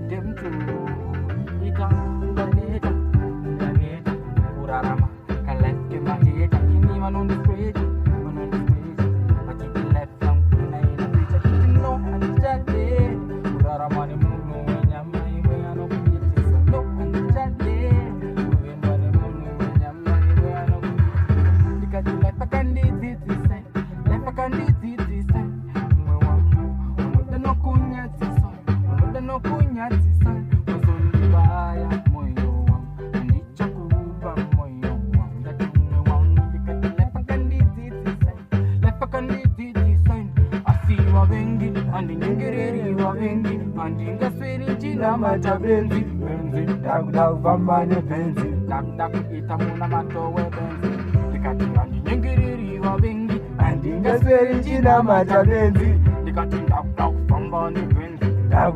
them too. Ika, Danita, Danita, Urarama, collect my head, in man on the bridge, man on the bridge. But if you left from Kuna in a picture, you know, and it's that day. Urarama, the moon, no, when you're my way, I know it is a no, and it's that day. When the moon, when you're my way, I know it. Because you left a candidate, left a candidate, no kunyatisa uzonibaya moyo wangu ndichakuba moyo wangu ndatumwe wangu ndikatelepa kandiditisa asiwa wengi andi nyingereri wa wengi andi ngasweri jina matabenzi benzi dag vambane benzi dag itamuna matowe benzi ndikati andi nyingereri wa wengi andi ngasweri jina matabenzi ndikati dag vambane benzi dag